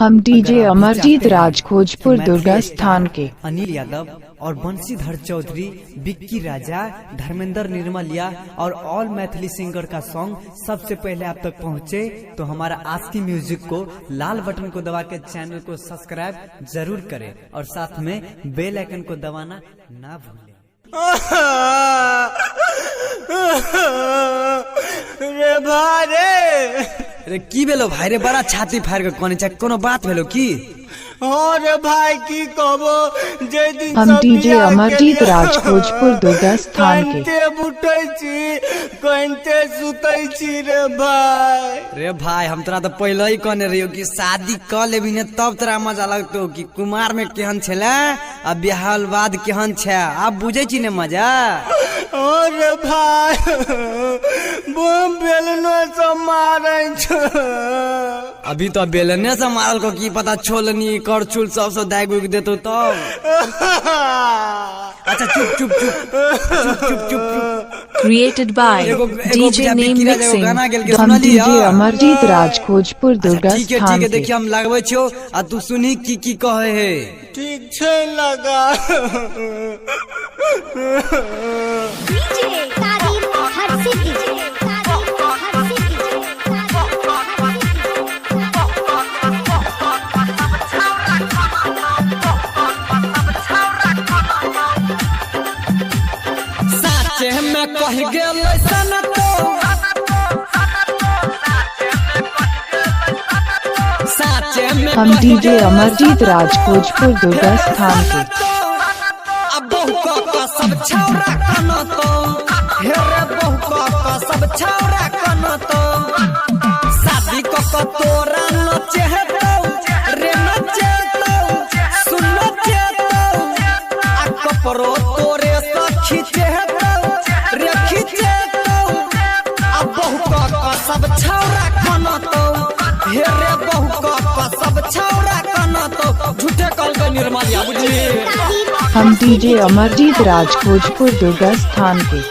हम डीजे अमरजीत राज खोजपुर दुर्गा स्थान के अनिल यादव और बंशीधर चौधरी, बिक्की राजा, धर्मेंद्र निर्मलिया और ऑल मैथिली सिंगर का सॉन्ग सबसे पहले आप तक पहुंचे तो हमारा आस्की म्यूजिक को लाल बटन को दबा के चैनल को सब्सक्राइब जरूर करें और साथ में बेल आइकन को दबाना ना भूलें। रे भाई रे की भेलो भाई रे, बड़ा छाती फाड़ के कोने चाहिए कोनो बात भेलो की? रे भाई की कहबो जे दिन हम डीजे अमरजीत राज खोजपुर दुर्गा स्थान के कनते बुटै छी कनते सुतै छी रे भाई। रे भाई हम तोरा तो पहले ही कहने रहियो कि शादी कर लेबी ने तब तोरा मजा लगतो कि कुमार में केहन छले आ बियाहल बाद केहन छे, आप बुझे छी ने मजा। रे भाई बम बेलनो से मारै छ, अभी तो बेलने से मारल को की पता छोलनी करचुल सब दाग उग देतो तब। अच्छा चुप चुप चुप चुप चुप। Created by DJ name mixing. हम डीजे अमरजीत राज खोजपुर दुर्गा स्थान ठीक है के। देखिए हम लगबै छियो आ तू सुनी की कहे है। ठीक छै लगा। डीजे तारीफ हर सिटी में कह गेल सन तो साचे में हम डीजे अमरजीत राज खोजपुर दुर्गा स्थान के। अब बहु का सब छौरा कनो तो हे रे बहु का सब छौरा कनो तो शादी को तोरा नचे तो रे नचे तो सुन नचे तो आ कपरो तोरे सखी चे सब छौरा कनो तो हे रे बहु का सब छौरा कनो तो झूठे कल के निर्मलिया बुझी। हम डीजे अमरजीत राज खोजपुर दुर्गा स्थान के।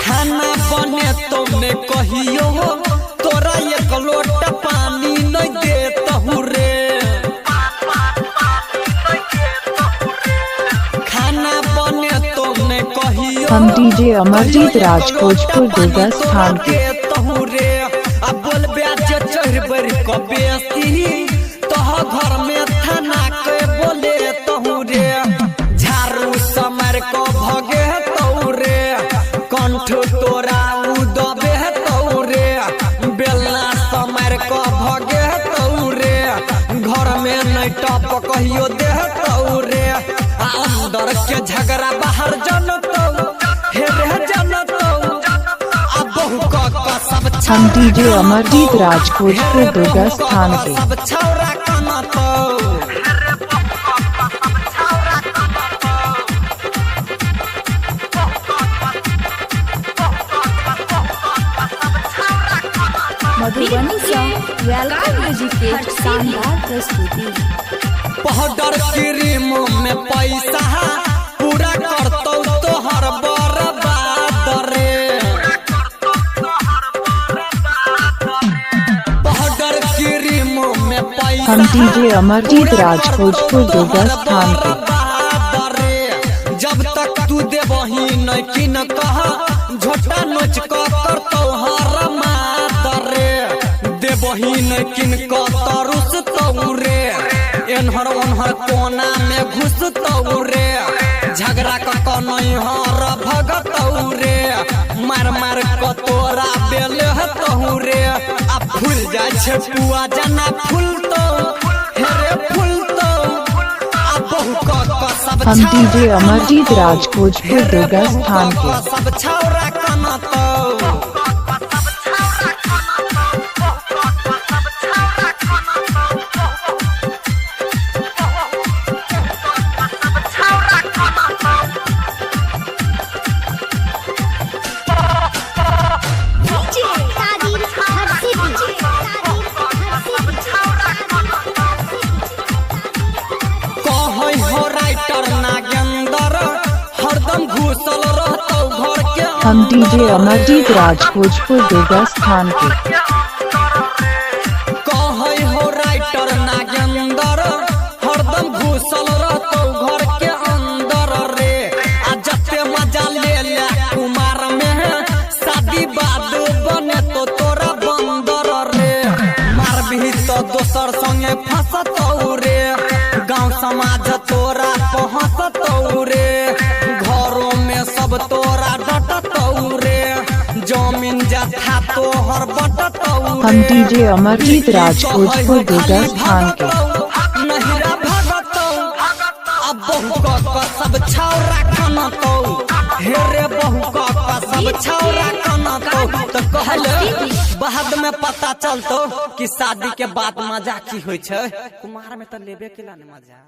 खाना बने तुमने कहियो तोरा एक लोटा पानी नहीं देतहु रे, खाना बने तुमने कहियो हम डीजे अमरजीत राज खोजपुर दुर्गा स्थान के। देतहु रे। अब बोलबे जे चढ़ बढ़ के बेसी तह घर में थाना के बोले तहु रे, झाड़ू समर को भगे तहु रे, कंठ तोरा उदबे तौरे, बेलना समर को भगे तौरे, घर में नहीं टप कहियो दे तौरे, अंदर के झगड़ा बाहर जनतो हे रे जनतो अब बहु का सब हम डीजे अमरजीत राज खोजपुर दुर्गा स्थान के। सब छौरा कनतो मधुबनी सॉन्ग वेलकम म्यूजिक के शानदार प्रस्तुति। पाउडर क्रीम में पैसा पूरा करतो तोहर बर्बाद रे, पाउडर क्रीम में पैसा हम डीजे अमरजीत राज खोजपुर दुर्गा स्थान के। रे, जब तक तू देबही नहीं कि न कह झोटा नोच करतो हर मादरे, देबही नहीं किन तरुस तौरे, एनहर ओनहर कोना में घुस तौरे, झगड़ा नहीं हर भगतौरे, मार मार तोरा बेल तौरे, आ फूल जाय छे पुआ जना फूल तो हे रे फूल तो आ बहु का सब हम डीजे अमरजीत राज खोजपुर दुर्गा स्थान के। सब छौरा कनो तो डीजे तारीफ हर सिटी हम डीजे अमरजीत राज भोजपुर दुर्गा स्थान के कहै हो राइटर नागेंदर हरदम घुसल रहतौ घर के अंदर रे आ जते मजा ले ले कुमार में शादी बाद बने तो तोरा बंदर रे मारबही तो दोसर संगे फंसतौ रे गांव समाज तोरा पहुंचतौ रे घरों में सब तोरा डटतौ रे जमीन जथा तोहर बटतौ हम डीजे अमरजीत राज भोजपुर दुर्गा स्थान के नहिरा भगतौ अब बहु का सब छौरा कनतौ हे रे बहु का सब छौरा कनतौ तो कहल बाद में पता चलतौ कि शादी के बाद मजा की होय छै कुमार में तो लेबे केला न मजा।